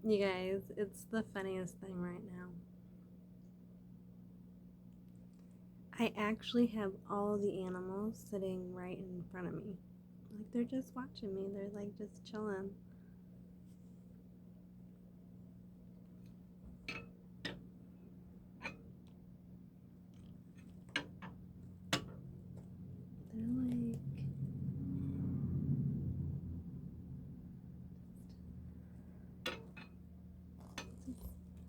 You guys, it's the funniest thing right now. I actually have all the animals sitting right in front of me. Like, they're just watching me. They're like just chilling. They're like,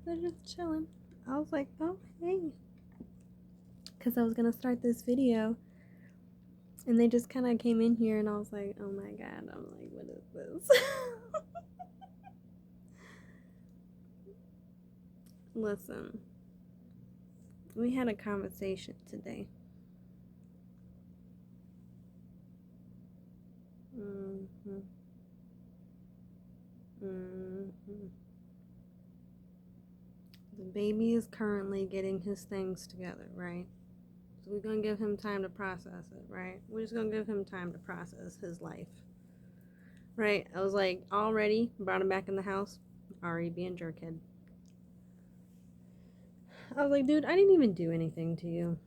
they're just chilling. I was like, oh, hey. Because I was going to start this video. And they just kind of came in here, and I was like, oh my god. I'm like, what is this? Listen, we had a conversation today. Mm-hmm. Mm-hmm. The baby is currently getting his things together, right? So we're gonna give him time to process it, right? We're just gonna give him time to process his life, right? I was like, already brought him back in the house, already being jerkhead. I was like, dude, I didn't even do anything to you.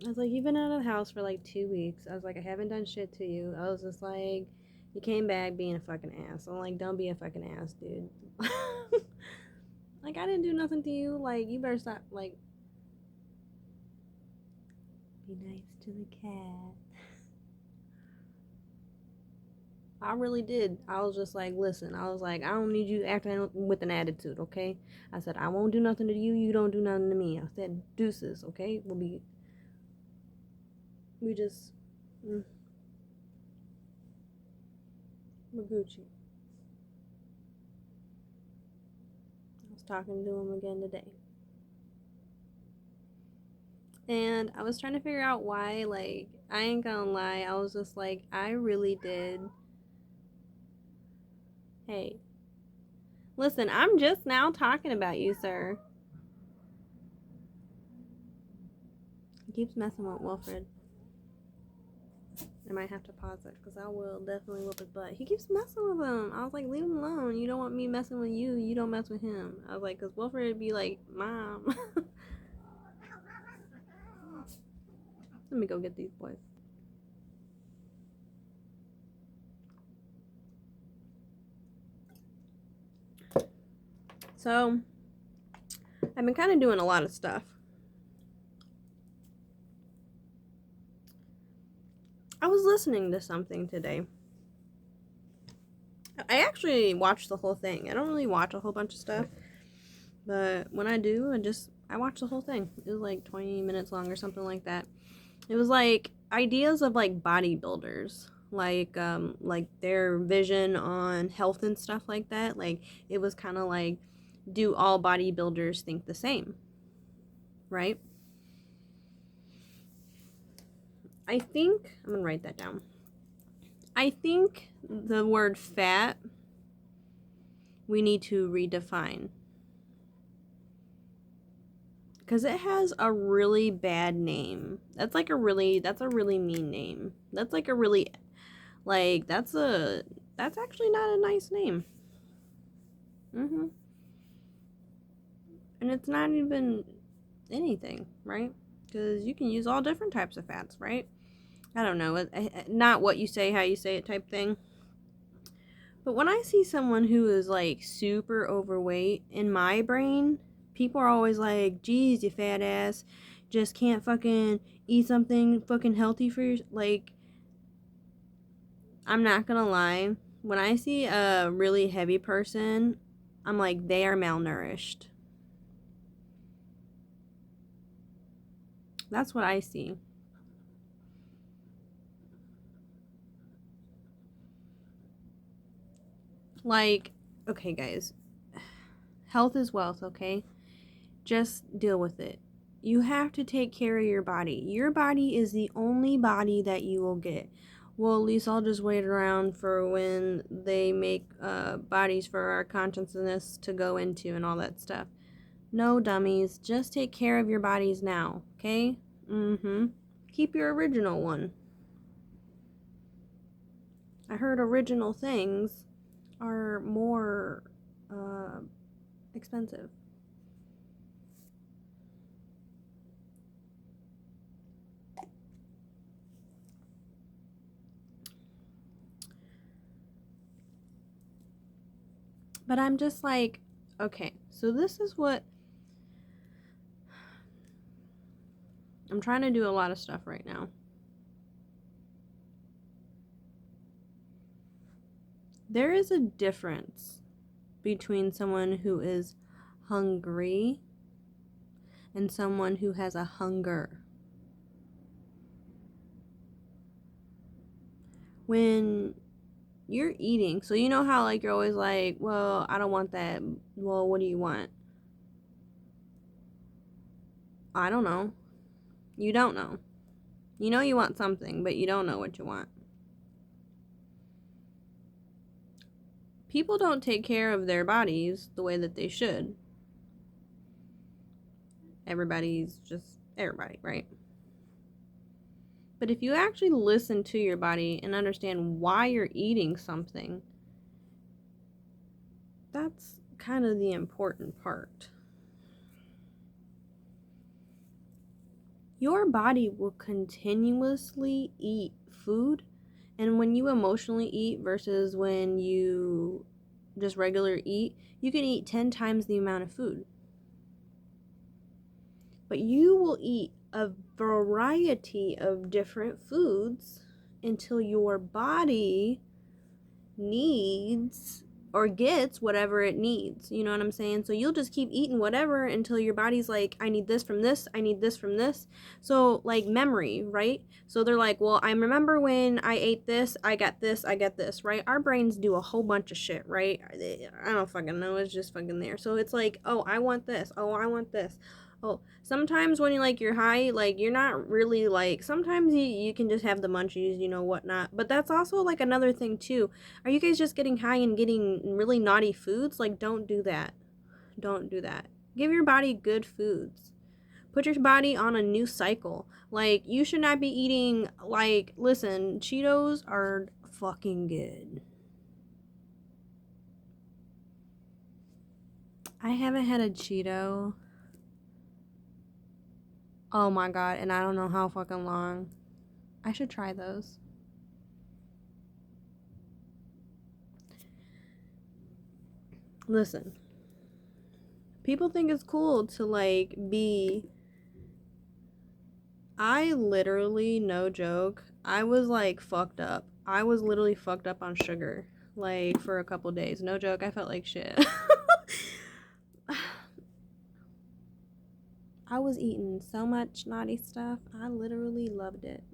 I was like, you've been out of the house for like 2 weeks. I was like, I haven't done shit to you. I was just like, you came back being a fucking ass. I'm like, don't be a fucking ass, dude. Like, I didn't do nothing to you. Like, you better stop. Like, be nice to the cat. I really did. I was just like, listen, I was like, I don't need you acting with an attitude, okay? I said, I won't do nothing to you. You don't do nothing to me. I said, deuces, okay? We just, we're Gucci. I was talking to him again today. And I was trying to figure out why, like, I ain't gonna lie. I was just like, I really did. Hey, listen, I'm just now talking about you, sir. He keeps messing with Wilfred. I might have to pause it because I will definitely whoop his butt. He keeps messing with him. I was like, leave him alone. You don't want me messing with you. You don't mess with him. I was like, because Wilfred would be like, Mom. Let me go get these boys. So, I've been kind of doing a lot of stuff. I was listening to something today. I actually watched the whole thing. I don't really watch a whole bunch of stuff, but when I do, I watch the whole thing. It was like 20 minutes long or something like that. It was like ideas of like bodybuilders, like their vision on health and stuff like that. Like it was kind of like, do all bodybuilders think the same, right? I think I'm gonna write that down. I think the word fat we need to redefine because it has a really bad name. That's a really mean name. That's like a really like that's actually not a nice name. Mhm. And it's not even anything, right? Because you can use all different types of fats, right? I don't know, not what you say, how you say it type thing. But when I see someone who is like super overweight, in my brain, people are always like, geez, you fat ass, just can't fucking eat something fucking healthy for your, like, I'm not gonna lie. When I see a really heavy person, I'm like, they are malnourished. That's what I see. Like, okay, guys, health is wealth, okay? Just deal with it. You have to take care of your body. Your body is the only body that you will get. Well, at least I'll just wait around for when they make bodies for our consciousness to go into and all that stuff. No, dummies. Just take care of your bodies now, okay? Mm-hmm. Keep your original one. I heard original things are more expensive. But I'm just like, okay, so this is what I'm trying to do a lot of stuff right now. There is a difference between someone who is hungry and someone who has a hunger. When you're eating, so you know how like you're always like, well, I don't want that. Well, what do you want? I don't know. You don't know. You know you want something, but you don't know what you want. People don't take care of their bodies the way that they should. Everybody's just everybody, right? But if you actually listen to your body and understand why you're eating something, that's kind of the important part. Your body will continuously eat food, and when you emotionally eat versus when you just regular eat, you can eat 10 times the amount of food. But you will eat a variety of different foods until your body needs or gets whatever it needs. You know what I'm saying? So you'll just keep eating whatever until your body's like, I need this from this, I need this from this. So like memory, right? So they're like, well, I remember when I ate this, I got this, I got this, right? Our brains do a whole bunch of shit, right? I don't fucking know, it's just fucking there. So it's like, oh, I want this, oh, I want this. Oh, sometimes when you're high, like you're not really like, sometimes you can just have the munchies, you know, whatnot. But that's also like another thing too. Are you guys just getting high and getting really naughty foods? Like, don't do that. Don't do that. Give your body good foods. Put your body on a new cycle. Like, you should not be eating, like, listen, Cheetos are fucking good. I haven't had a Cheeto. Oh my god, and I don't know how fucking long. I should try those. Listen, people think it's cool to like be. I literally, no joke, I was like fucked up. I was literally fucked up on sugar like for a couple days. No joke, I felt like shit. I was eating so much naughty stuff. I literally loved it.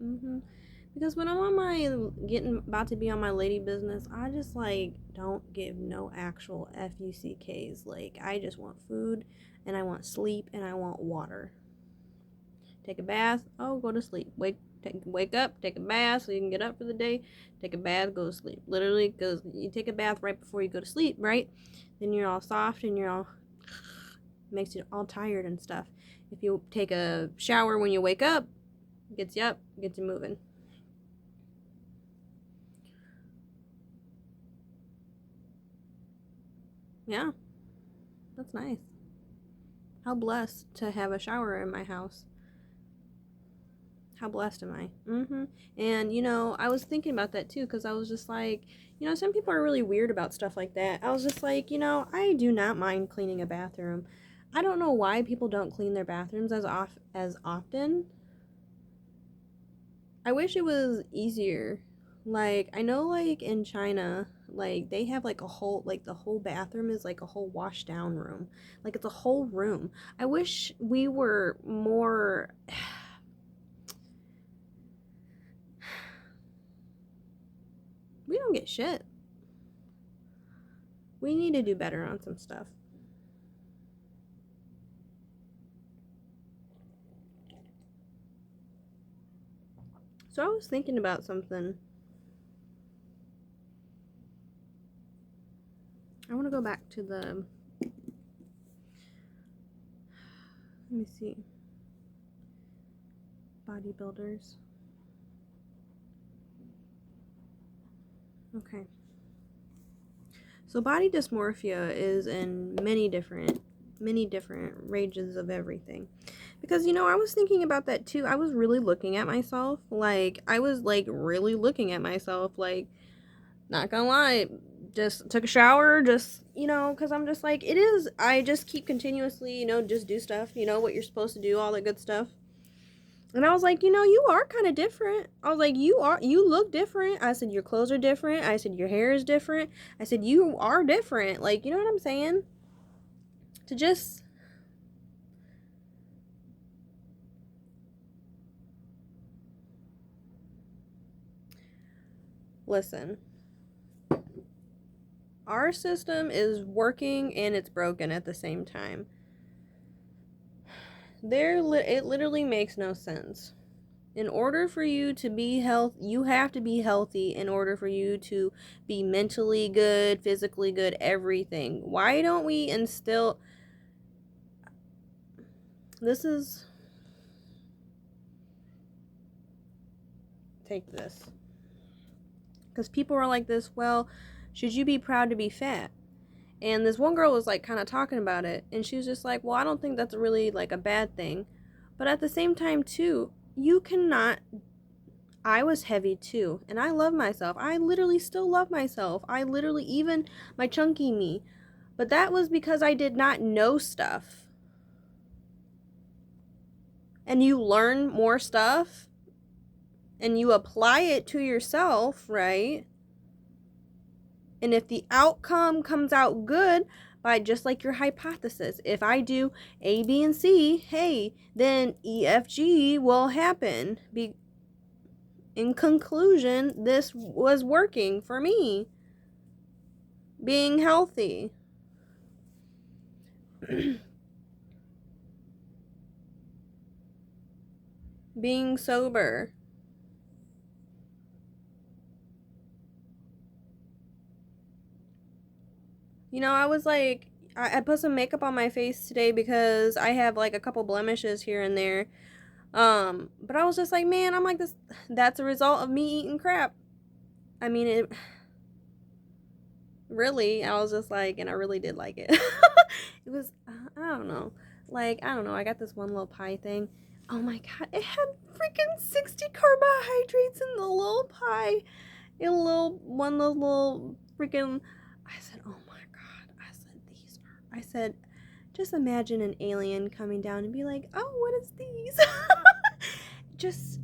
Because when I'm on my getting about to be on my lady business, I just like don't give no actual fucks. Like I just want food and I want sleep and I want water. Take a bath. Oh, go to sleep. Wake up. Take a bath so you can get up for the day. Take a bath. Go to sleep. Literally, because you take a bath right before you go to sleep, right? Then you're all soft and you're all makes you all tired and stuff. If you take a shower when you wake up, gets you up, gets you moving. Yeah, that's nice. How blessed to have a shower in my house. How blessed am I? And, you know, I was thinking about that too because I was just like, you know, some people are really weird about stuff like that. I was just like, you know, I do not mind cleaning a bathroom. I don't know why people don't clean their bathrooms as often. I wish it was easier. Like, I know, like, in China, like, they have, like, a whole, like, the whole bathroom is, like, a whole wash down room. Like, it's a whole room. I wish we were more. We don't get shit. We need to do better on some stuff. So I was thinking about something. I want to go back to the. Let me see. Bodybuilders. Okay. So body dysmorphia is in many different ranges of everything. Because, you know, I was thinking about that too. I was really looking at myself. Like, I was, like, really looking at myself. Like, not gonna lie, just took a shower, just, you know, because I'm just like, it is, I just keep continuously, you know, just do stuff, you know, what you're supposed to do, all that good stuff. And I was like, you know, you are kind of different. I was like, you look different. I said, your clothes are different. I said, your hair is different. I said, you are different. Like, you know what I'm saying? To just, listen. Our system is working and it's broken at the same time. It literally makes no sense. In order for you to be you have to be healthy in order for you to be mentally good, physically good, everything. Why don't we instill this is take this. Because people are like this, well, should you be proud to be fat? And this one girl was like kind of talking about it, and she was just like, well, I don't think that's really like a bad thing. But at the same time too, you cannot, I was heavy too, and I love myself. I literally still love myself. I literally, even my chunky me. But that was because I did not know stuff. And you learn more stuff and you apply it to yourself, right? And if the outcome comes out good by just like your hypothesis, if I do A, B, and C, hey, then E, F, G will happen. In conclusion, this was working for me. Being healthy. Being sober. You know, I was like, I put some makeup on my face today because I have like a couple blemishes here and there. But I was just like, man, I'm like this. That's a result of me eating crap. I mean, it really. I was just like, and I really did like it. It was, I don't know, like I don't know. I got this one little pie thing. Oh my god, it had freaking 60 carbohydrates in the little pie. In a little one of those little freaking. I said, oh my god. I said these are. I said, just imagine an alien coming down and be like, oh, what is these? Just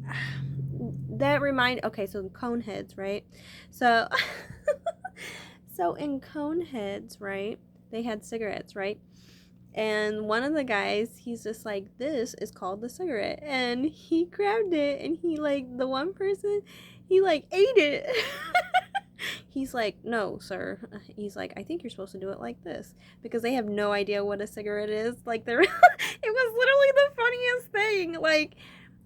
that okay, so cone heads, right? So so in cone heads, right, they had cigarettes, right? And one of the guys, he's just like, this is called the cigarette, and he grabbed it, and he like, the one person, he like ate it. He's like, no, sir. He's like, I think you're supposed to do it like this, because they have no idea what a cigarette is. Like, they're it was literally the funniest thing. Like,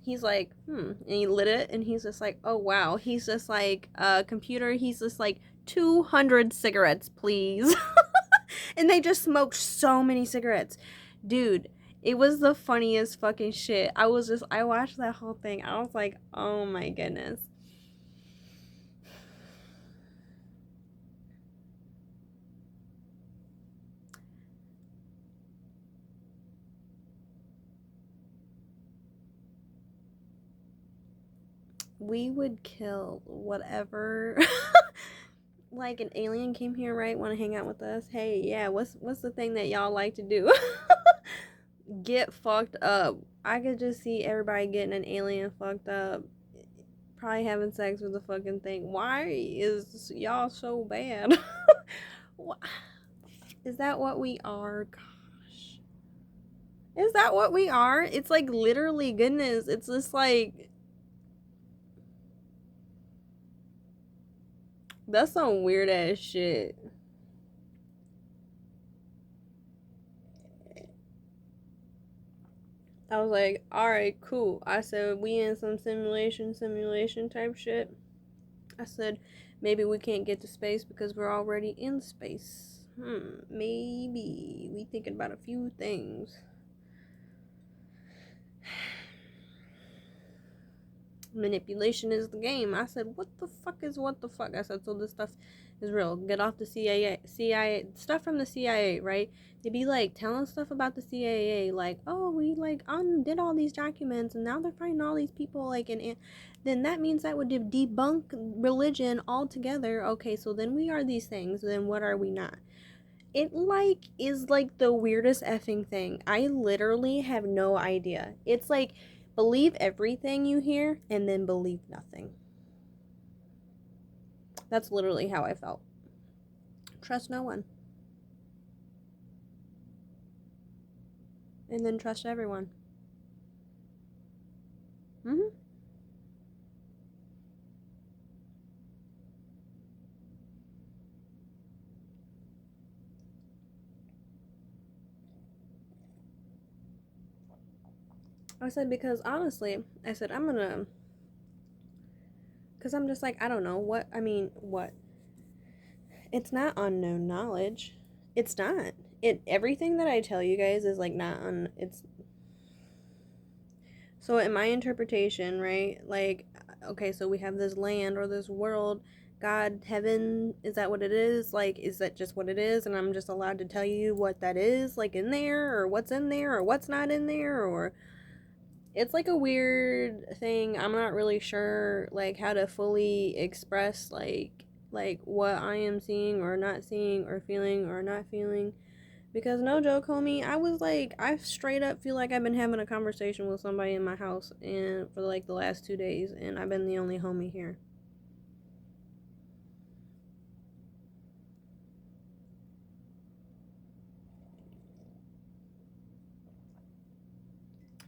he's like, and he lit it, and he's just like, oh wow. He's just like, computer, he's just like, 200 cigarettes, please. And they just smoked so many cigarettes. Dude, it was the funniest fucking shit. I watched that whole thing. I was like, oh my goodness. We would kill whatever. Like an alien came here, right? Want to hang out with us? Hey, yeah. What's the thing that y'all like to do? Get fucked up. I could just see everybody getting an alien fucked up. Probably having sex with the fucking thing. Why is y'all so bad? Is that what we are? Gosh. Is that what we are? It's like literally goodness. It's just like that's some weird ass shit. I was like, alright, cool. I said, we in some simulation type shit. I said, maybe we can't get to space because we're already in space. Maybe. We thinking about a few things. Manipulation is the game. I said, what the fuck is what the fuck? I said, so this stuff is real. Get off the CIA stuff from the CIA, right? They be like telling stuff about the CIA, like, oh, we like did all these documents, and now they're finding all these people, like, and then that means that would debunk religion altogether. Okay, so then we are these things. Then what are we not? It like is like the weirdest effing thing. I literally have no idea. It's like believe everything you hear and then believe nothing. That's literally how I felt. Trust no one. And then trust everyone. Mm-hmm. I said, because honestly, I said, because I'm just like, I don't know what, I mean, what? It's not unknown knowledge. It's not. Everything that I tell you guys is like not it's, so in my interpretation, right? Like, okay, so we have this land or this world, God, heaven, is that what it is? Like, is that just what it is? And I'm just allowed to tell you what that is, like in there, or what's in there, or what's not in there, or it's like a weird thing. I'm not really sure like how to fully express like what I am seeing or not seeing or feeling or not feeling. Because no joke, homie, I was like, I straight up feel like I've been having a conversation with somebody in my house and for like the last 2 days, and I've been the only homie here.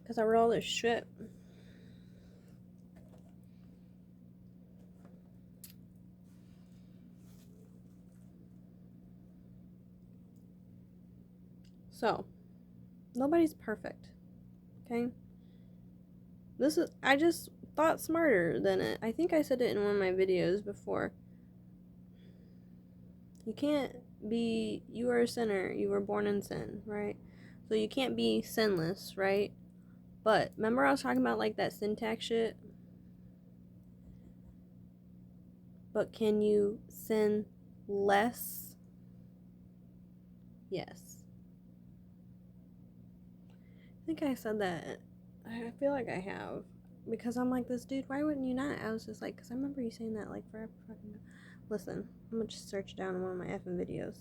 Because I read all this shit. So, nobody's perfect. Okay? I just thought smarter than it. I think I said it in one of my videos before. You can't be, you are a sinner. You were born in sin, right? So you can't be sinless, right? But remember I was talking about like that syntax shit? But can you sin less? Yes. I think I said that. I feel like I have. Because I'm like, this dude, why wouldn't you not? I was just like, because I remember you saying that like forever fucking. Listen, I'm gonna just search down in one of my effing videos.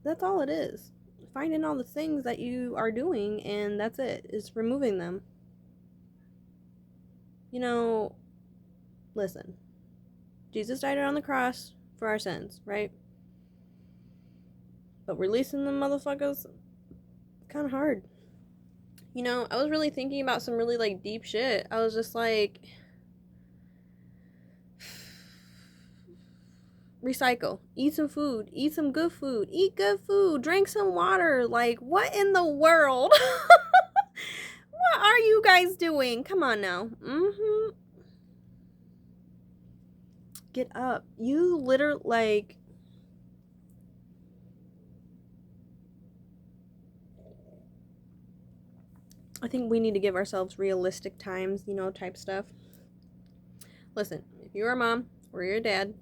That's all it is. Finding all the things that you are doing, and that's it. Is removing them. You know, listen. Jesus died on the cross for our sins, right? But releasing them motherfuckers, kind of hard. You know, I was really thinking about some really like deep shit. I was just like, recycle, eat some food, eat some good food, eat good food, drink some water. Like, what in the world? What are you guys doing? Come on now. Get up. You literally, like, I think we need to give ourselves realistic times, you know, type stuff. Listen, if you're a mom or you're a dad,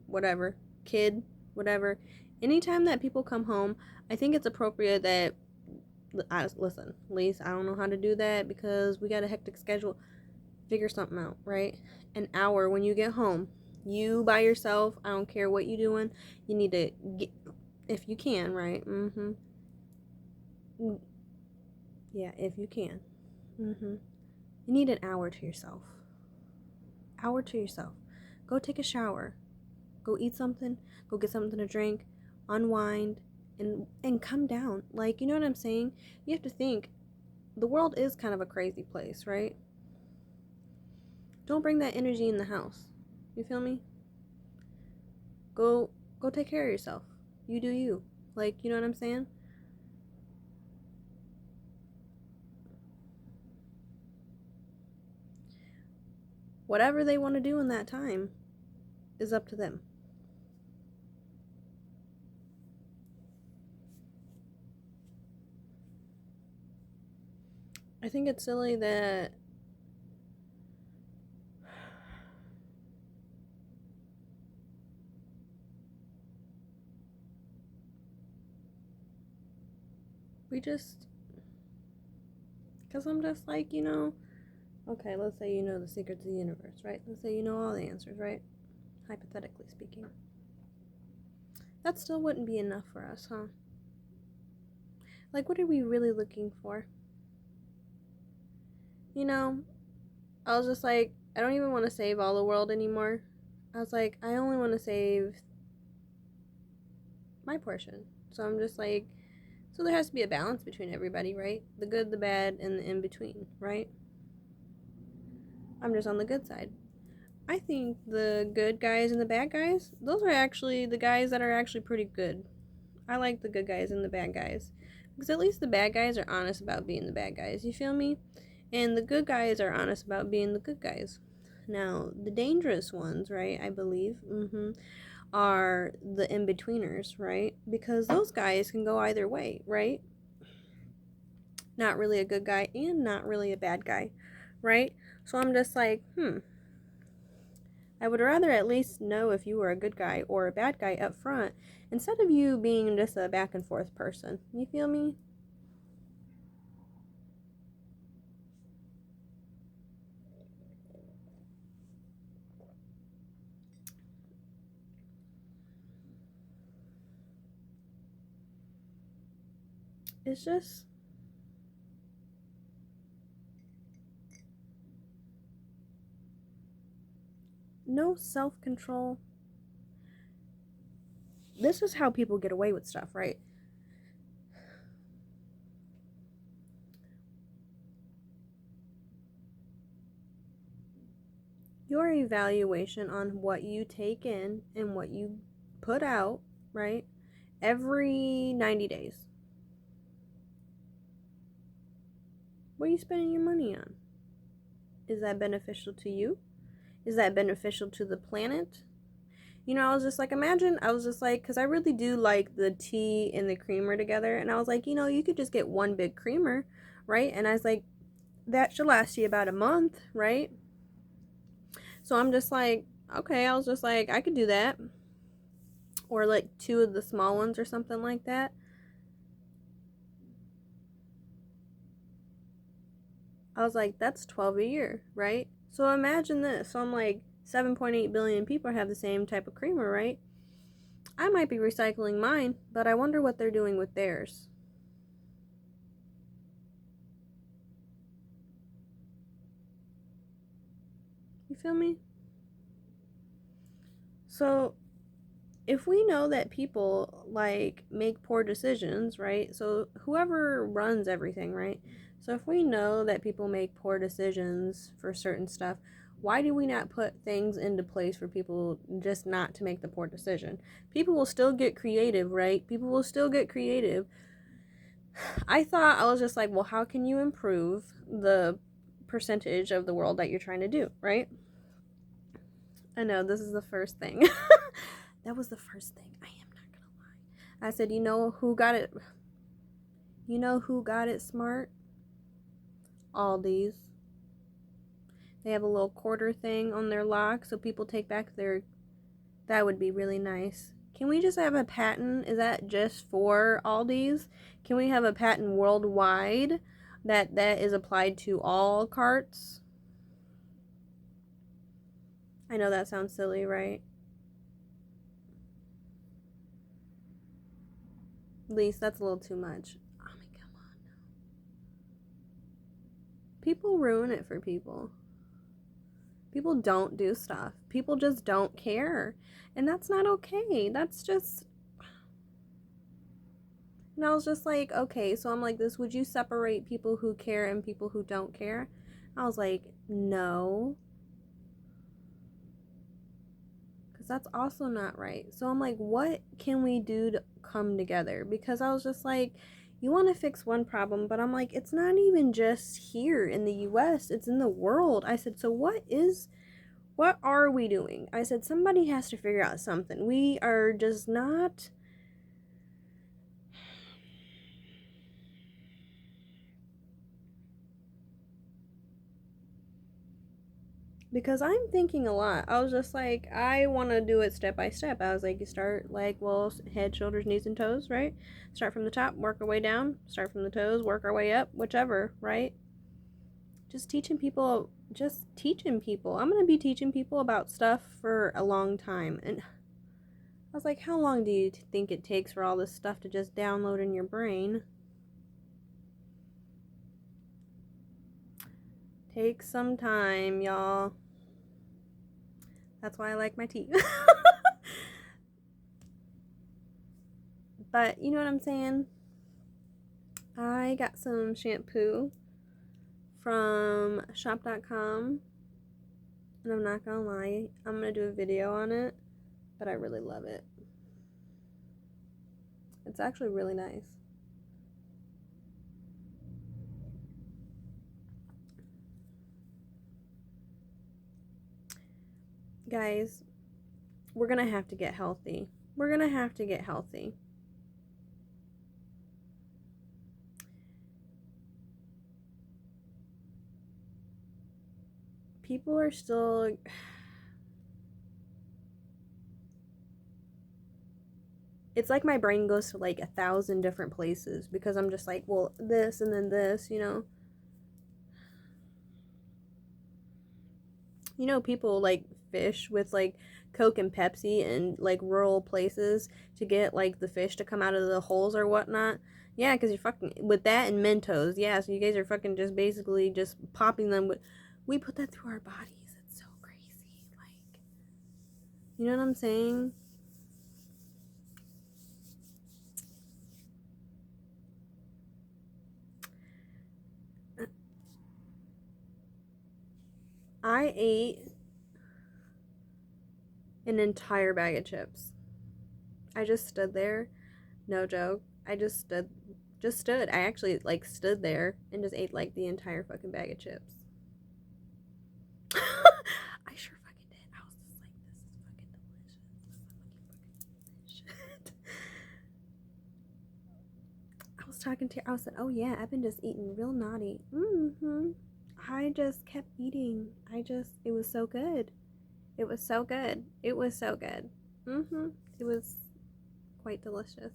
whatever, kid, whatever, anytime that people come home, I think it's appropriate that, listen, Lise, I don't know how to do that because we got a hectic schedule. Figure something out, right? An hour when you get home, you by yourself, I don't care what you're doing, you need to get, if you can, right? Yeah, if you can. You need an hour to yourself. Hour to yourself. Go take a shower. Go eat something. Go get something to drink. Unwind and come down. Like, you know what I'm saying? You have to think the world is kind of a crazy place, right? Don't bring that energy in the house. You feel me? Go take care of yourself. You do you. Like, you know what I'm saying? Whatever they want to do in that time is up to them. I think it's silly that We just, because I'm just like, okay, let's say you know the secrets of the universe, right? Let's say you know all the answers, right? Hypothetically speaking. That still wouldn't be enough for us, huh? Like, what are we really looking for? I was just like, I don't even want to save all the world anymore. I was like, I only want to save my portion. So I'm just like, so there has to be a balance between everybody, right? The good, the bad, and the in between, right? I'm just on the good side. I think the good guys and the bad guys, those are actually the guys that are actually pretty good. I like the good guys and the bad guys. Because at least the bad guys are honest about being the bad guys, you feel me? And the good guys are honest about being the good guys. Now, the dangerous ones, right, I believe, are the in-betweeners, right? Because those guys can go either way, right? Not really a good guy and not really a bad guy, right? So I'm just like, I would rather at least know if you were a good guy or a bad guy up front instead of you being just a back and forth person. You feel me? It's just no self-control. This is how people get away with stuff, right? Your evaluation on what you take in and what you put out, right? Every 90 days. What are you spending your money on? Is that beneficial to you? Is that beneficial to the planet? I was just like, because I really do like the tea and the creamer together. And I was like, you could just get one big creamer, right? And I was like, that should last you about a month, right? So I'm just like, okay, I was just like, I could do that. Or like two of the small ones or something like that. I was like, that's 12 a year, right? So imagine this. So I'm like, 7.8 billion people have the same type of creamer, right? I might be recycling mine, but I wonder what they're doing with theirs. You feel me? So if we know that people like make poor decisions, right? So whoever runs everything, right? So if we know that people make poor decisions for certain stuff, why do we not put things into place for people just not to make the poor decision? People will still get creative, right? People will still get creative. I was just like, well, how can you improve the percentage of the world that you're trying to do, right? I know this is the first thing. That was the first thing. I am not gonna lie. I said, you know who got it? You know who got it smart? Aldi's. They have a little quarter thing on their lock, so people take back their. That would be really nice. Can we just have a patent? Is that just for Aldi's? Can we have a patent worldwide that is applied to all carts? I know that sounds silly, right? At least that's a little too much. I mean, come on. People ruin it for people. People don't do stuff. People just don't care. And that's not okay. That's just. And I was just like, okay, so I'm like this. Would you separate people who care and people who don't care? I was like, no. Because that's also not right. So I'm like, what can we do to come together? Because I was just like, you want to fix one problem, but I'm like, it's not even just here in the US, it's in the world. I said, so what are we doing? I said, somebody has to figure out something. We are just not. Because I'm thinking a lot. I was just like, I want to do it step by step. I was like, you start like, well, head, shoulders, knees, and toes, right? Start from the top, work our way down. Start from the toes, work our way up, whichever, right? Just teaching people. I'm going to be teaching people about stuff for a long time. And I was like, how long do you think it takes for all this stuff to just download in your brain? Takes some time, y'all. That's why I like my tea. But you know what I'm saying? I got some shampoo from shop.com, and I'm not gonna lie, I'm gonna do a video on it, but I really love it. It's actually really nice. Guys, we're gonna have to get healthy. We're gonna have to get healthy. People are still... It's like my brain goes to like 1,000 different places because I'm just like, well, this and then this, you know? You know, people like fish with like Coke and Pepsi in like rural places to get like the fish to come out of the holes or whatnot. Yeah, because you're fucking with that and Mentos. Yeah, so you guys are fucking just basically just popping them. We put that through our bodies. It's so crazy. Like, you know what I'm saying? I ate an entire bag of chips. I just stood there. No joke. I just stood. I actually like stood there and just ate like the entire fucking bag of chips. I sure fucking did. I was just like, this is fucking delicious. Shit. I was like, oh yeah, I've been just eating real naughty. I just kept eating. It was so good. It was so good. It was so good. It was quite delicious.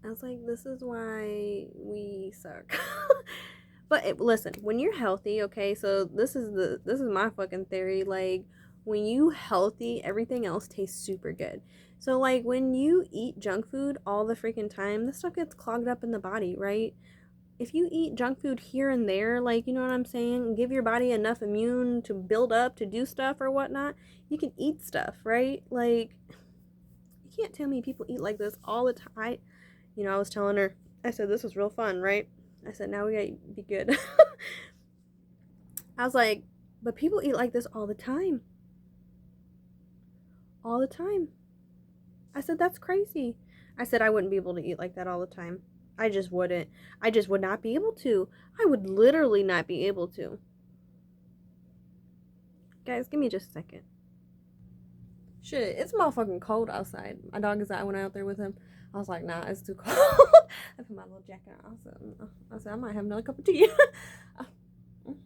I was like, this is why we suck. But listen, when you're healthy, okay, so this is my fucking theory. Like, when you healthy, everything else tastes super good. So like when you eat junk food all the freaking time, this stuff gets clogged up in the body, right? If you eat junk food here and there, like, you know what I'm saying, give your body enough immune to build up to do stuff or whatnot, you can eat stuff, right? Like, you can't tell me people eat like this all the time. You know, I was telling her, I said, this was real fun, right? I said, now we gotta be good. I was like, but people eat like this all the time. All the time. I said, that's crazy. I said, I wouldn't be able to eat like that all the time. I just wouldn't. I just would not be able to. I would literally not be able to. Guys, give me just a second. Shit, it's motherfucking cold outside. My dog is out. I went out there with him. I was like, nah, it's too cold. I put my little jacket on. I said, I might have another cup of tea.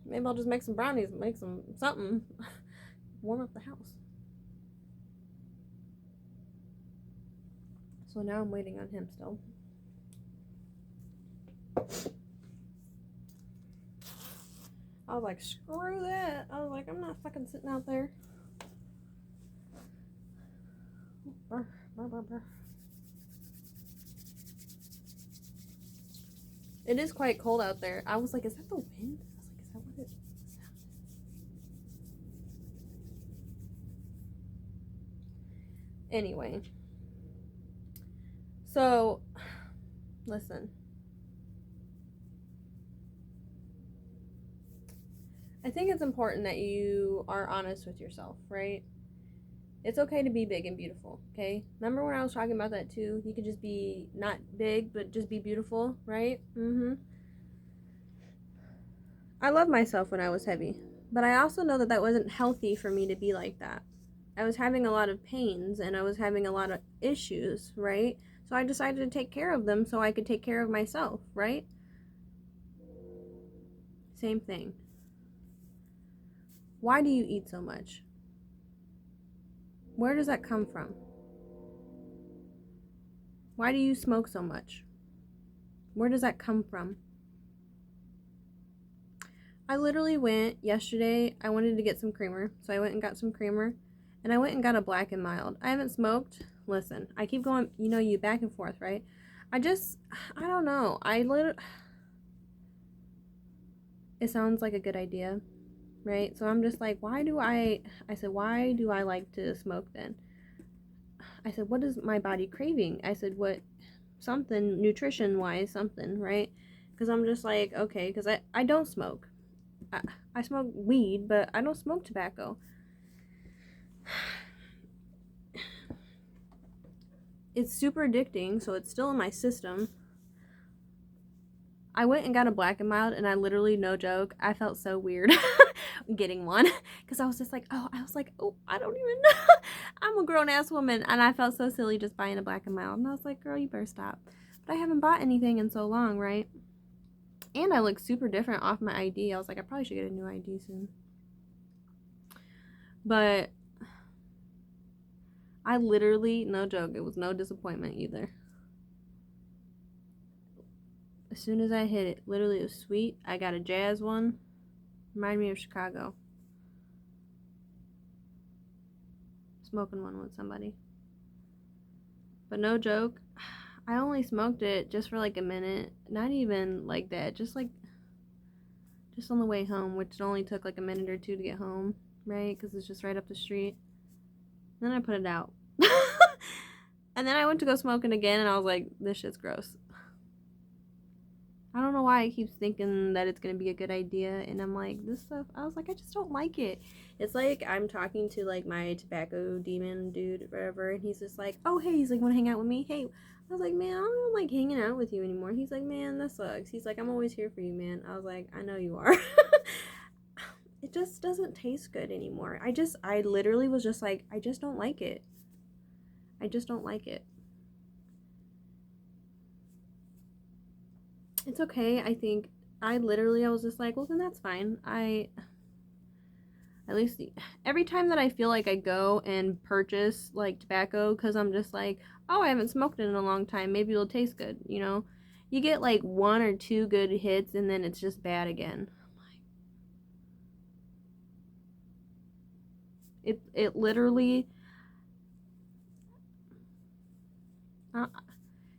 Maybe I'll just make some brownies, make something, warm up the house. So now I'm waiting on him still. I was like, screw that. I was like, I'm not fucking sitting out there. Brr, brr, brr, brr. It is quite cold out there. I was like, is that the wind? I was like, is that what it is? Anyway. So, listen. I think it's important that you are honest with yourself, right? It's okay to be big and beautiful, okay? Remember when I was talking about that too? You could just be not big, but just be beautiful, right? I love myself when I was heavy, but I also know that that wasn't healthy for me to be like that. I was having a lot of pains and I was having a lot of issues, right? So I decided to take care of them so I could take care of myself, right? Same thing. Why do you eat so much? Where does that come from? Why do you smoke so much? Where does that come from? I literally went yesterday, I wanted to get some creamer, so I went and got some creamer, and I went and got a black and mild. I haven't smoked. Listen, I keep going, you back and forth, right? I don't know. It sounds like a good idea, right? So I'm just like, why do I like to smoke then? I said, what is my body craving? I said, what, something, nutrition-wise, something, right? Because I'm just like, okay, because I don't smoke. I smoke weed, but I don't smoke tobacco. It's super addicting, so it's still in my system. I went and got a black and mild, and I literally, no joke, I felt so weird getting one, because I was just like, oh, I don't even know. I'm a grown-ass woman, and I felt so silly just buying a black and mild, and I was like, girl, you better stop. But I haven't bought anything in so long, right? And I look super different off my ID. I was like, I probably should get a new ID soon. But I literally, no joke, it was no disappointment either. As soon as I hit it, literally it was sweet. I got a jazz one. Reminded me of Chicago. Smoking one with somebody. But no joke, I only smoked it just for like a minute. Not even like that. Just on the way home, which only took like a minute or two to get home, right? Because it's just right up the street. Then I put it out. And then I went to go smoking again, and I was like, this shit's gross. I don't know why I keep thinking that it's going to be a good idea, and I'm like, this stuff, I was like, I just don't like it. It's like I'm talking to like my tobacco demon dude, whatever, and he's just like, oh, hey, he's like, want to hang out with me? Hey, I was like, man, I don't like hanging out with you anymore. He's like, man, that sucks. He's like, I'm always here for you, man. I was like, I know you are. It just doesn't taste good anymore. I literally was just like, I just don't like it. I just don't like it. It's okay. I think I was just like, well, then that's fine. At least every time that I feel like I go and purchase like tobacco, because I'm just like, oh, I haven't smoked it in a long time, maybe it'll taste good, you get like one or two good hits, and then it's just bad again. It literally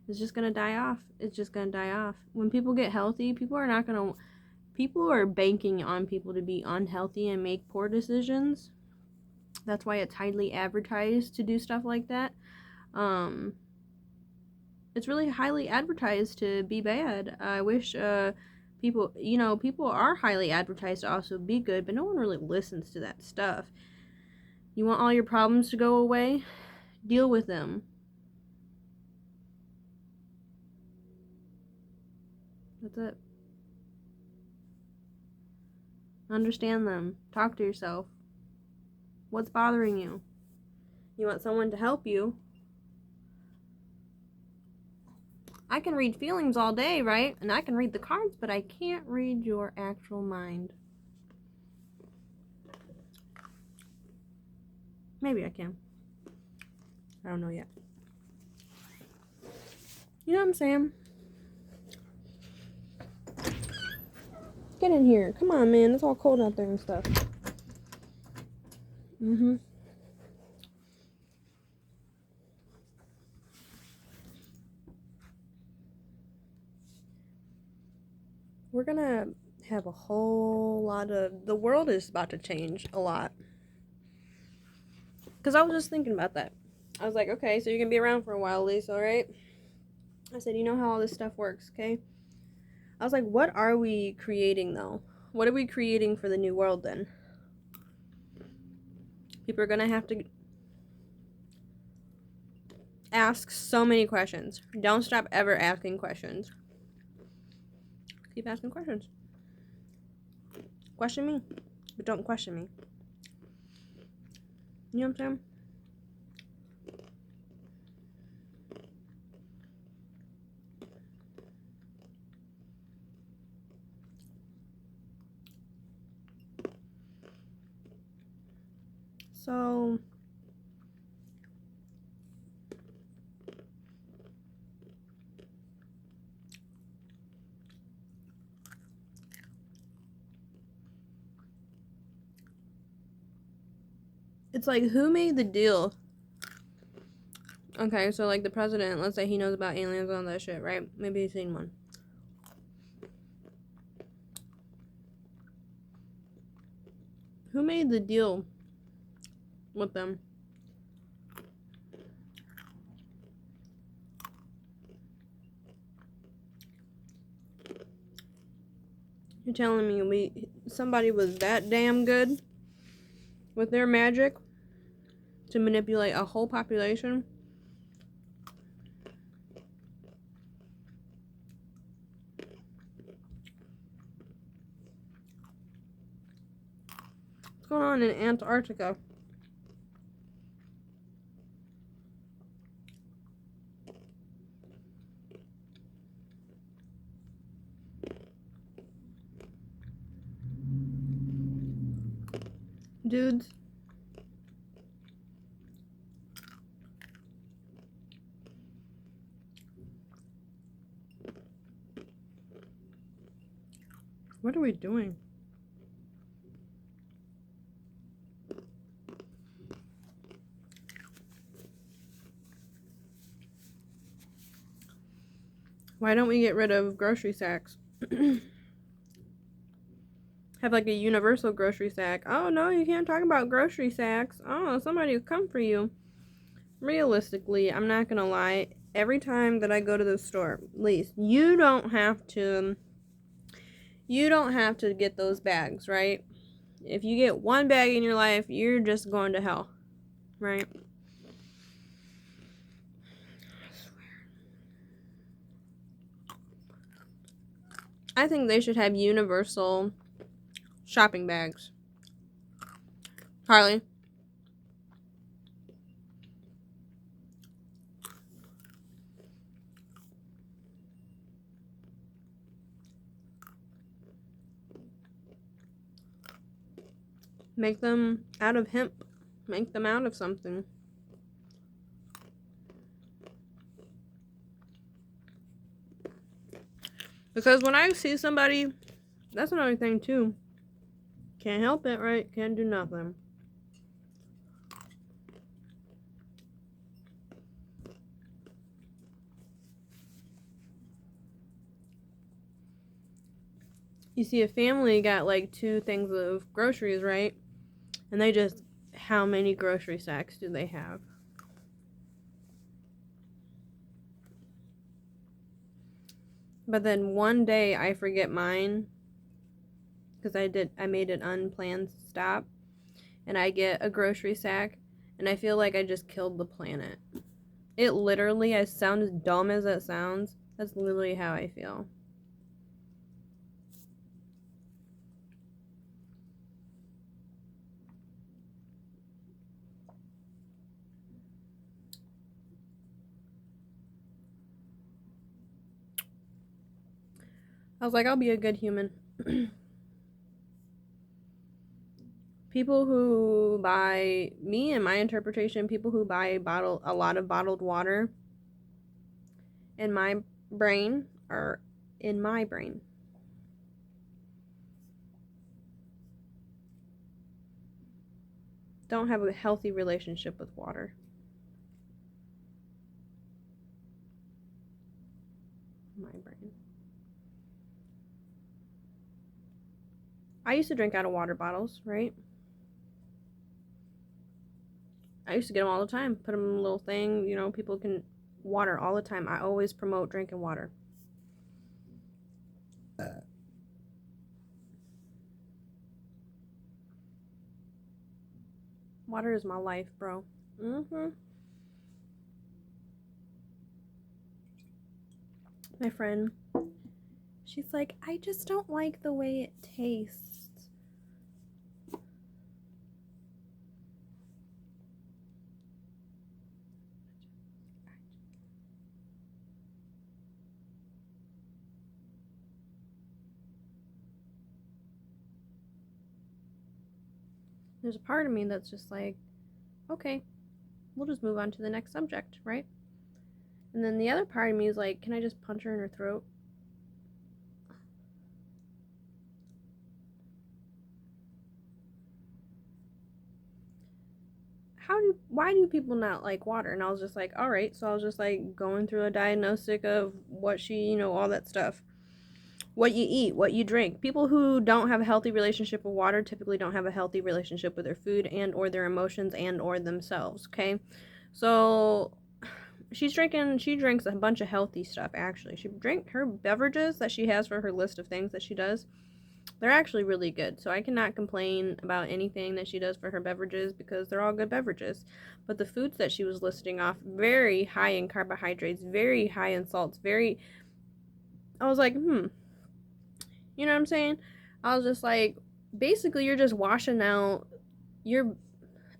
it's just gonna die off. It's just gonna die off. When people get healthy, people are banking on people to be unhealthy and make poor decisions. That's why it's highly advertised to do stuff like that. It's really highly advertised to be bad. I wish people are highly advertised to also be good, but no one really listens to that stuff. You want all your problems to go away? Deal with them. That's it. Understand them. Talk to yourself. What's bothering you? You want someone to help you. I can read feelings all day, right? And I can read the cards, but I can't read your actual mind. Maybe I can. I don't know yet. You know what I'm saying? Get in here. Come on, man. It's all cold out there and stuff. We're gonna have a whole lot of... The world is about to change a lot. Because I was just thinking about that. I was like, okay, so you're gonna be around for a while, Lisa, alright? I said, you know how all this stuff works, okay? I was like, what are we creating, though? What are we creating for the new world, then? People are gonna have to ask so many questions. Don't stop ever asking questions. Keep asking questions. Question me, but don't question me. You know what I'm saying? So it's like, who made the deal? Okay, so like the president, let's say he knows about aliens and all that shit, right? Maybe he's seen one. Who made the deal with them? You're telling me somebody was that damn good with their magic to manipulate a whole population? What's going on in Antarctica? Dudes. What are we doing? Why don't we get rid of grocery sacks? Have like a universal grocery sack. Oh no, you can't talk about grocery sacks. Oh, somebody will come for you. Realistically, I'm not gonna lie. Every time that I go to the store, at least you don't have to get those bags, right? If you get one bag in your life, you're just going to hell, right? I think they should have universal shopping bags. Harley. Make them out of hemp. Make them out of something. Because when I see somebody, that's another thing too. Can't help it, right? Can't do nothing. You see a family got like 2 things of groceries, right? And they just, how many grocery sacks do they have? But then one day I forget mine because I made an unplanned stop, and I get a grocery sack and I feel like I just killed the planet. It literally, as sound as dumb as it sounds, that's literally how I feel. I was like, I'll be a good human. People who buy, me and my interpretation, people who buy a lot of bottled water, in my brain, are in my brain. Don't have a healthy relationship with water. My brain. I used to drink out of water bottles, right? I used to get them all the time. Put them in a little thing, you know, people can water all the time. I always promote drinking water. Water is my life, bro. My friend, she's like, I just don't like the way it tastes. There's a part of me that's just like, okay, we'll just move on to the next subject, right? And then the other part of me is like, can I just punch her in her throat? Why do people not like water? And I was just like, all right. So I was just like going through a diagnostic of what she, all that stuff. What you eat, what you drink. People who don't have a healthy relationship with water typically don't have a healthy relationship with their food and or their emotions and or themselves, okay? So she drinks a bunch of healthy stuff actually. She drink her beverages that she has for her list of things that she does. They're actually really good. So I cannot complain about anything that she does for her beverages because they're all good beverages. But the foods that she was listing off, very high in carbohydrates, very high in salts, I was like, you know what I'm saying? I was just like, basically, you're just washing out your.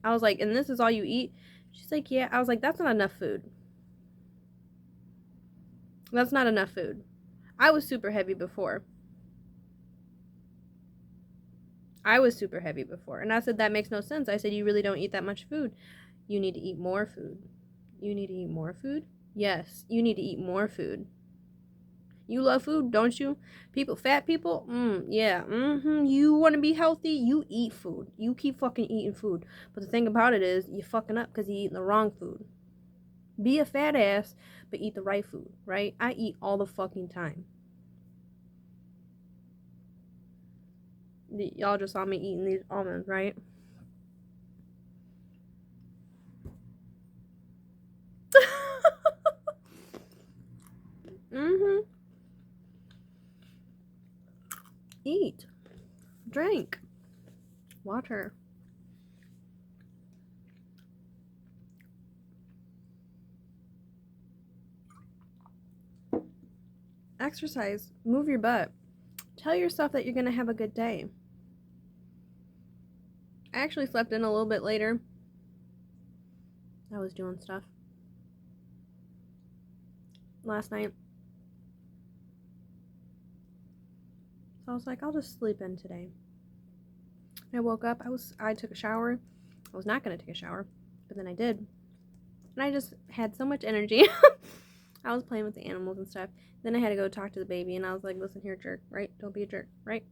I was like, and this is all you eat? She's like, yeah. I was like, that's not enough food. That's not enough food. I was super heavy before. And I said, that makes no sense. I said, you really don't eat that much food. You need to eat more food. You need to eat more food? Yes, you need to eat more food. You love food, don't you? Fat people, yeah, You want to be healthy? You eat food. You keep fucking eating food. But the thing about it is, you're fucking up because you're eating the wrong food. Be a fat ass, but eat the right food, right? I eat all the fucking time. Y'all just saw me eating these almonds, right? mm-hmm. Eat. Drink. Water. Exercise. Move your butt. Tell yourself that you're going to have a good day. I actually slept in a little bit later. I was doing stuff last night. So I was like, I'll just sleep in today. And I woke up. I took a shower. I was not going to take a shower, but then I did. And I just had so much energy. I was playing with the animals and stuff. Then I had to go talk to the baby, and I was like, listen here, jerk, right? Don't be a jerk, right?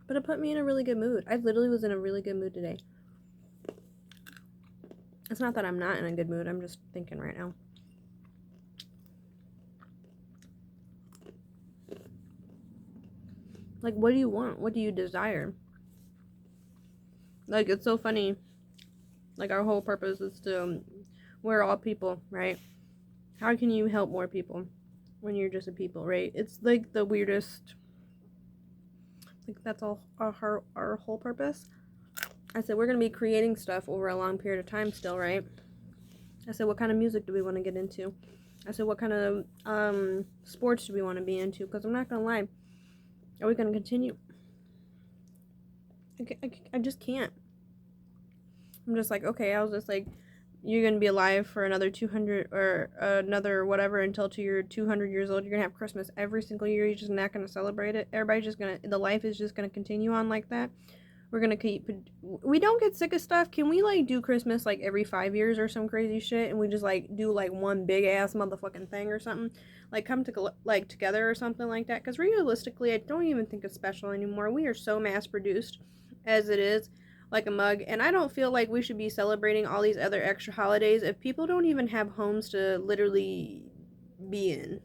But it put me in a really good mood. I literally was in a really good mood today. It's not that I'm not in a good mood. I'm just thinking right now. Like, what do you want? What do you desire? Like, it's so funny. Like, our whole purpose is to, we're all people, right? How can you help more people when you're just a people, right? It's like the weirdest. Like, that's all our whole purpose. I said, we're going to be creating stuff over a long period of time still, right? I said, what kind of music do we want to get into? I said, what kind of sports do we want to be into? Because I'm not going to lie. Are we going to continue? I just can't. I'm just like, okay, I was just like, you're going to be alive for another 200 or another whatever until you're 200 years old. You're going to have Christmas every single year. You're just not going to celebrate it. Everybody's just going to, the life is just going to continue on like that. We're going to keep, we don't get sick of stuff. Can we like do Christmas like every 5 years or some crazy shit? And we just like do like one big ass motherfucking thing or something? Like come to like together or something like that? Because realistically, I don't even think it's special anymore. We are so mass produced as it is, like a mug, and I don't feel like we should be celebrating all these other extra holidays if people don't even have homes to literally be in.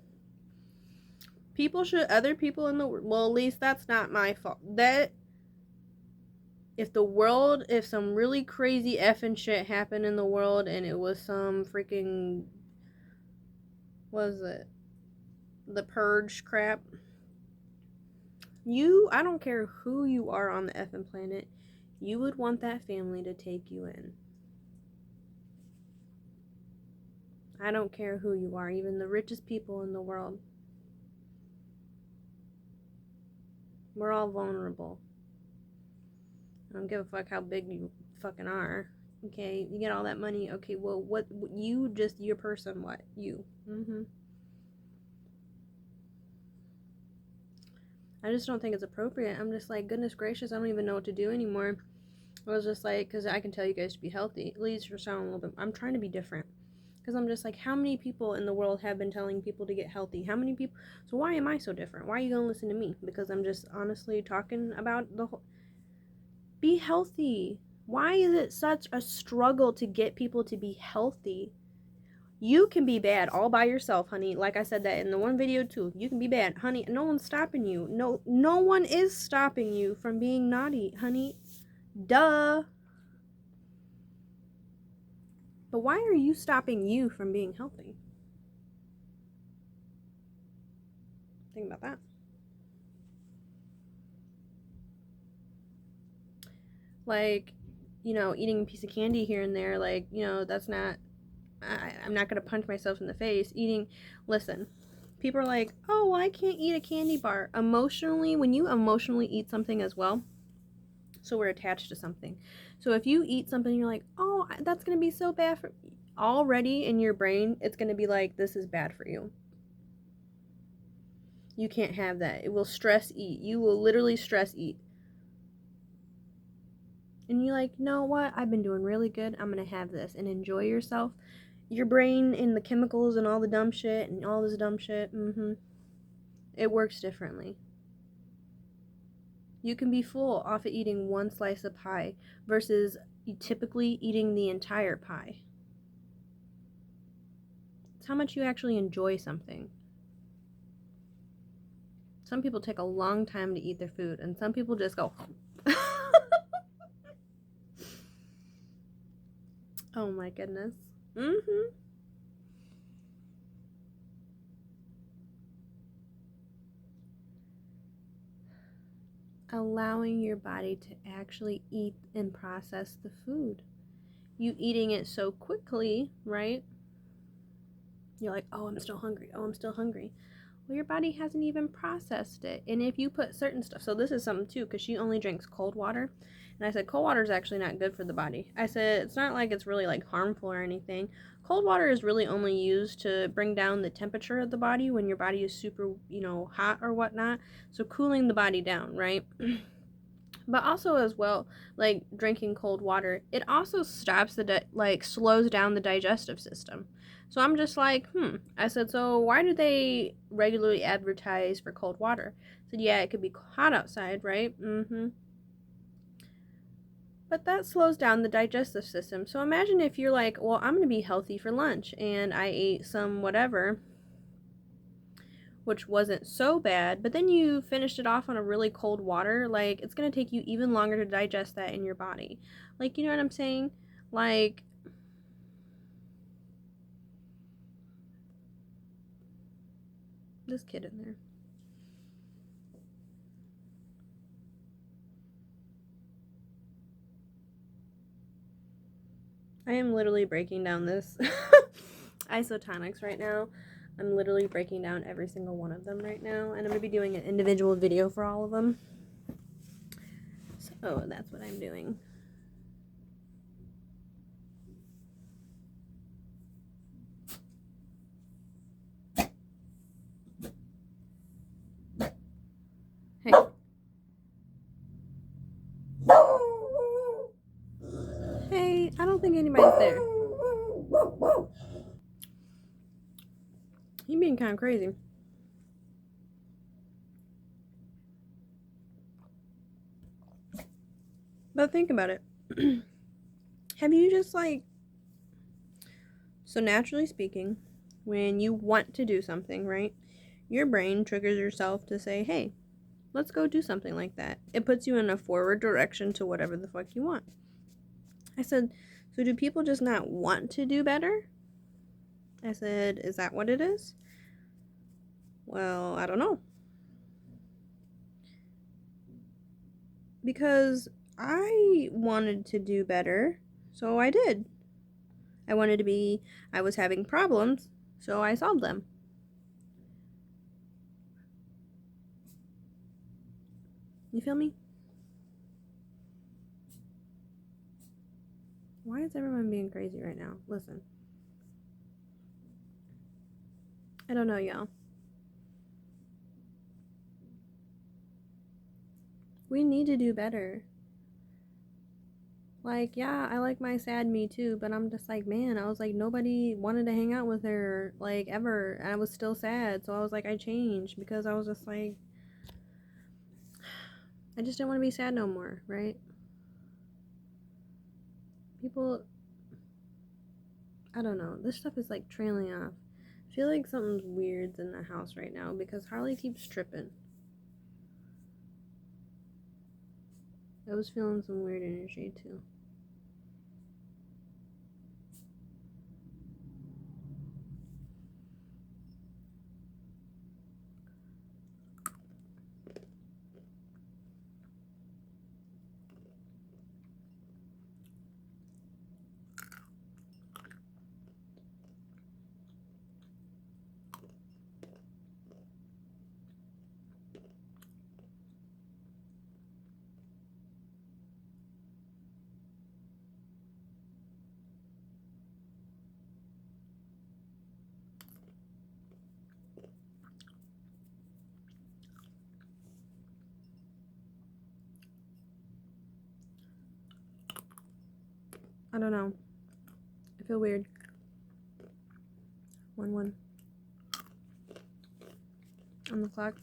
Other people in the world, well, at least that's not my fault. That if some really crazy effing shit happened in the world and it was some freaking, was it the purge crap, I don't care who you are on the effing planet, you would want that family to take you in. I don't care who you are, even the richest people in the world. We're all vulnerable. I don't give a fuck how big you fucking are. Okay, you get all that money. Okay, well, what you just your person? What you? I just don't think it's appropriate. I'm just like, goodness gracious, I don't even know what to do anymore. I was just like, because I can tell you guys to be healthy. At least for sound a little bit. I'm trying to be different. Because I'm just like, how many people in the world have been telling people to get healthy? How many people? So why am I so different? Why are you going to listen to me? Because I'm just honestly talking about the whole. Be healthy. Why is it such a struggle to get people to be healthy? You can be bad all by yourself, honey. Like I said that in the one video too. You can be bad, honey. No one's stopping you. No one is stopping you from being naughty, honey. Duh. But why are you stopping you from being healthy? Think about that. Like, eating a piece of candy here and there, like, that's not, I'm not going to punch myself in the face. Listen, people are like, oh, well, I can't eat a candy bar. Emotionally, when you emotionally eat something as well, so we're attached to something. So if you eat something, you're like, oh, that's going to be so bad for, already in your brain, it's going to be like, this is bad for you. You can't have that. It will stress eat. You will literally stress eat. And you're like, no, what? I've been doing really good. I'm going to have this and enjoy yourself. Your brain and the chemicals and all the dumb shit and all this dumb shit, it works differently. You can be full off of eating one slice of pie versus typically eating the entire pie. It's how much you actually enjoy something. Some people take a long time to eat their food, and some people just go, oh my goodness. Allowing your body to actually eat and process the food. You eating it so quickly, right? You're like, oh, I'm still hungry. Oh, I'm still hungry. Well, your body hasn't even processed it. And if you put certain stuff, so this is something too, because she only drinks cold water. And I said, cold water is actually not good for the body. I said, it's not like it's really like harmful or anything. Cold water is really only used to bring down the temperature of the body when your body is super, hot or whatnot. So cooling the body down, right? But also as well, like drinking cold water, it also stops slows down the digestive system. So I'm just like, I said, so why do they regularly advertise for cold water? I said, yeah, it could be hot outside, right? But that slows down the digestive system. So imagine if you're like, well, I'm going to be healthy for lunch and I ate some whatever, which wasn't so bad, but then you finished it off on a really cold water, like, it's going to take you even longer to digest that in your body. Like, you know what I'm saying? Like, this kid in there. I am literally breaking down this isotonics right now. I'm literally breaking down every single one of them right now, and I'm going to be doing an individual video for all of them. So that's what I'm doing. Hey. Hey, I don't think anybody's there. You being kind of crazy. But think about it. Have you just so naturally speaking, when you want to do something, right? Your brain triggers yourself to say, hey, let's go do something like that. It puts you in a forward direction to whatever the fuck you want. I said, so do people just not want to do better? I said, is that what it is? Well, I don't know. Because I wanted to do better, so I did. I was having problems, so I solved them. You feel me? Why Why is everyone being crazy right now? Listen. I don't know, y'all. We need to do better. Like, yeah, I like my sad me too, but I'm just like, man, I was like, nobody wanted to hang out with her, like, ever. And I was still sad. So I was like, I changed because I was just like, I just didn't want to be sad no more, right? People, I don't know. This stuff is like trailing off. I feel like something's weird's in the house right now because Harley keeps tripping. I was feeling some weird energy too. I don't know. I feel weird. 1-1 on the clock.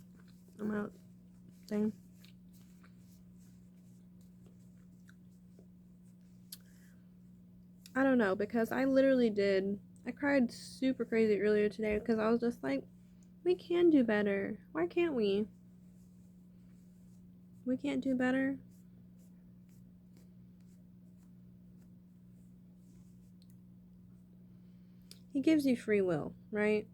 I'm out. Thing. I don't know because I literally did. I cried super crazy earlier today because I was just like, we can do better. Why can't we? We can't do better. He gives you free will, right?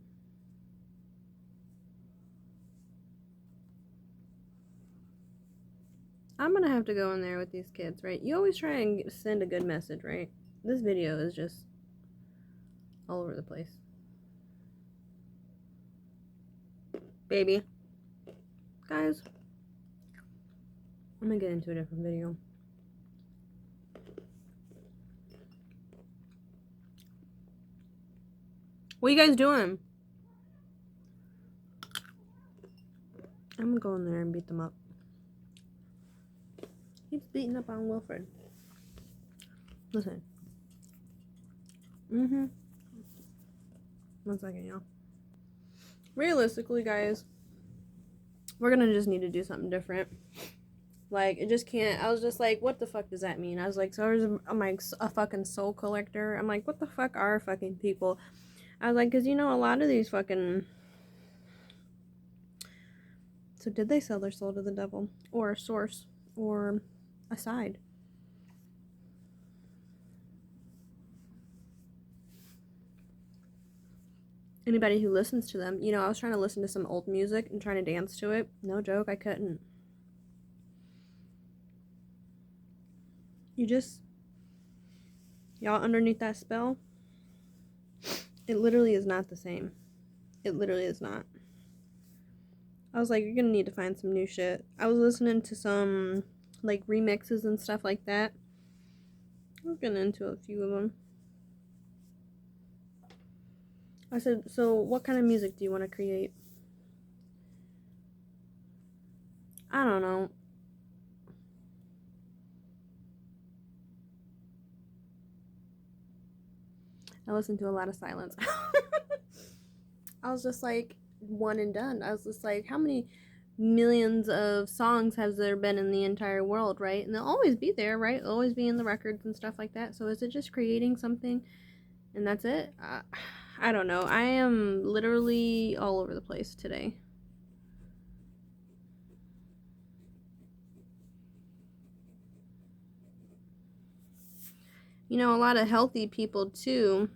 I'm gonna have to go in there with these kids, right? You always try and send a good message, right? This video is just all over the place. Baby. Guys, I'm gonna get into a different video. What are you guys doing? I'm gonna go in there and beat them up. Keeps beating up on Wilfred. Listen. 1 second, y'all. Realistically, guys, we're gonna just need to do something different. Like, it just can't. I was just like, what the fuck does that mean? I was like, so I'm like a fucking soul collector. I'm like, what the fuck are fucking people? I was like, because you know, a lot of these fucking. So did they sell their soul to the devil? Or a source? Or a side? Anybody who listens to them, you know, I was trying to listen to some old music and trying to dance to it. No joke, I couldn't. You just, y'all underneath that spell, it literally is not the same. It literally is not. I was like, you're gonna need to find some new shit. I was listening to some, like, remixes and stuff like that. I was getting into a few of them. I said, so what kind of music do you want to create? I don't know. I listened to a lot of silence. I was just like, one and done. I was just like, how many millions of songs has there been in the entire world, right? And they'll always be there, right? They'll always be in the records and stuff like that. So is it just creating something and that's it? I don't know. I am literally all over the place today. You know, a lot of healthy people too.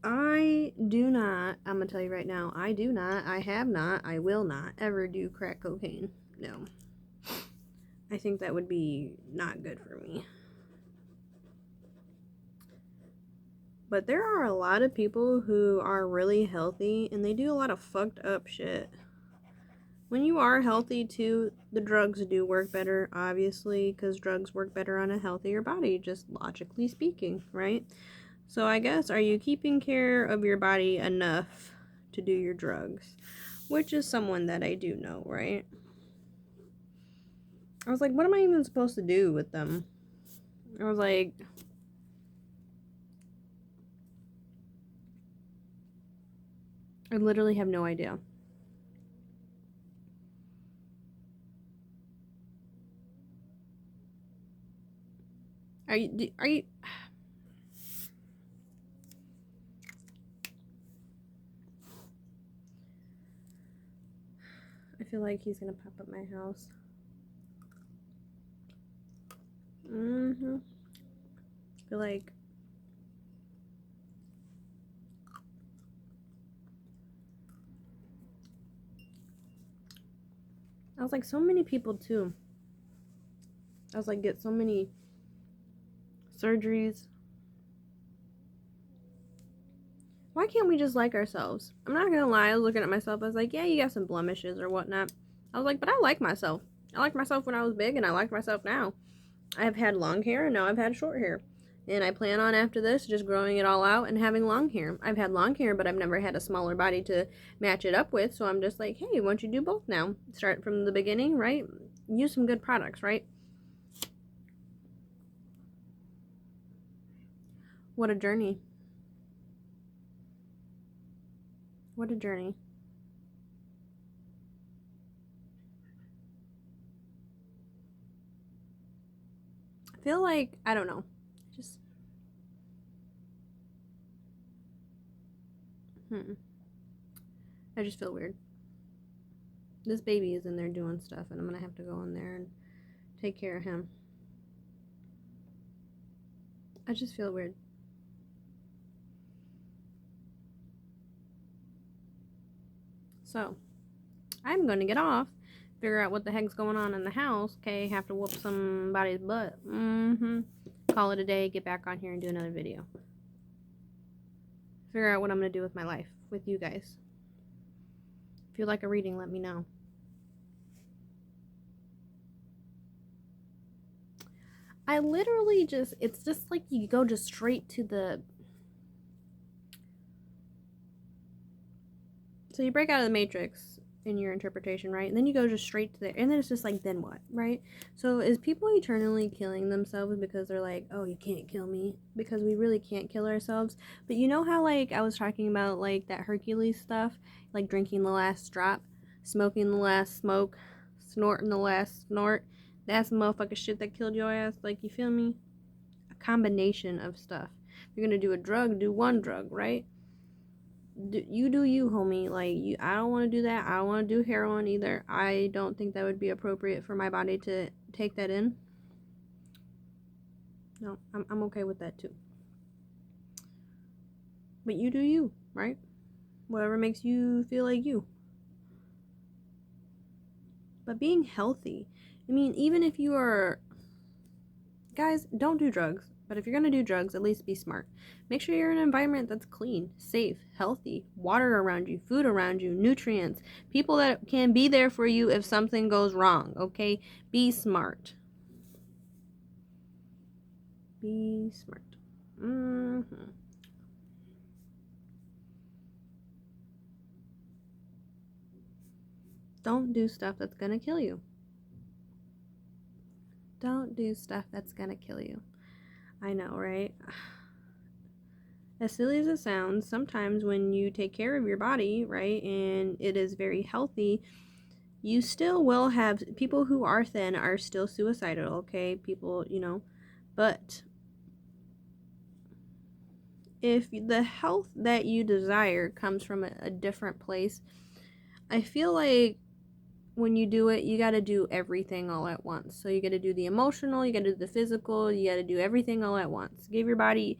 I do not, I'm gonna tell you right now, I do not, I have not, I will not ever do crack cocaine. No. I think that would be not good for me. But there are a lot of people who are really healthy and they do a lot of fucked up shit. When you are healthy too, the drugs do work better, obviously, because drugs work better on a healthier body, just logically speaking, right? So I guess, are you keeping care of your body enough to do your drugs? Which is someone that I do know, right? I was like, what am I even supposed to do with them? I was like, I literally have no idea. Are you I feel like he's gonna pop up my house. I feel like I was like, so many people too. I was like, get so many surgeries. Why can't we just like ourselves? I'm not gonna lie, I was looking at myself, I was like, yeah, you got some blemishes or whatnot. I was like, but I like myself. I liked myself when I was big, and I like myself now. I've had long hair, and now I've had short hair. And I plan on, after this, just growing it all out and having long hair. I've had long hair, but I've never had a smaller body to match it up with, so I'm just like, hey, why don't you do both now? Start from the beginning, right? Use some good products, right? What a journey. What a journey. I feel like, I don't know. Just, I just feel weird. This baby is in there doing stuff, and I'm gonna have to go in there and take care of him. I just feel weird. So, I'm gonna get off, figure out what the heck's going on in the house. Okay, have to whoop somebody's butt. Call it a day, get back on here and do another video. Figure out what I'm gonna do with my life, with you guys. If you like a reading, let me know. I literally just, it's just like you go just straight to the, so you break out of the matrix in your interpretation, right? And then you go just straight to there, and then it's just like, then what, right? So is people eternally killing themselves because they're like, oh, you can't kill me? Because we really can't kill ourselves. But you know how, like, I was talking about, like, that Hercules stuff, like drinking the last drop, smoking the last smoke, snorting the last snort? That's the motherfucking shit that killed your ass. Like, you feel me? A combination of stuff. If you're gonna do a drug, do one drug, right? You do you, homie. Like, you, I don't want to do that. I don't want to do heroin either. I don't think that would be appropriate for my body to take that in. No, I'm okay with that too. But you do you, right? Whatever makes you feel like you. But being healthy, I mean, even if you are, guys, don't do drugs. But if you're gonna do drugs, at least be smart. Make sure you're in an environment that's clean, safe, healthy, water around you, food around you, nutrients, people that can be there for you if something goes wrong, okay? Be smart. Be smart. Don't do stuff that's gonna kill you. Don't do stuff that's gonna kill you. I know, right? As silly as it sounds, sometimes when you take care of your body, right, and it is very healthy, you still will have people who are thin are still suicidal, okay? People, you know, but if the health that you desire comes from a different place, I feel like when you do it, you got to do everything all at once. So you got to do the emotional, you got to do the physical, you got to do everything all at once. Give your body,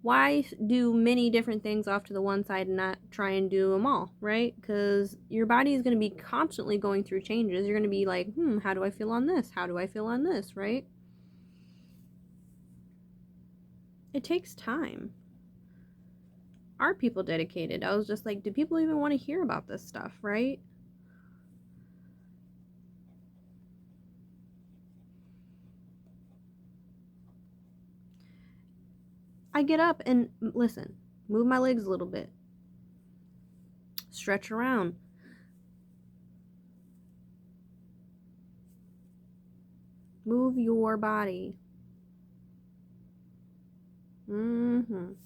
why do many different things off to the one side and not try and do them all, right? Because your body is going to be constantly going through changes. You're going to be like, how do I feel on this? How do I feel on this, right? It takes time. Are people dedicated? I was just like, do people even want to hear about this stuff, right? I get up and listen, move my legs a little bit, stretch around. Move your body. Don't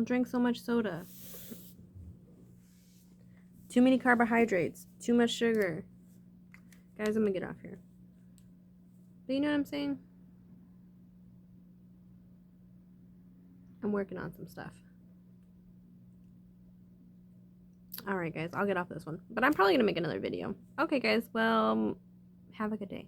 drink so much soda. Too many carbohydrates. Too much sugar. Guys, I'm gonna get off here. But you know what I'm saying? I'm working on some stuff. Alright guys, I'll get off this one. But I'm probably gonna make another video. Okay guys, well, have a good day.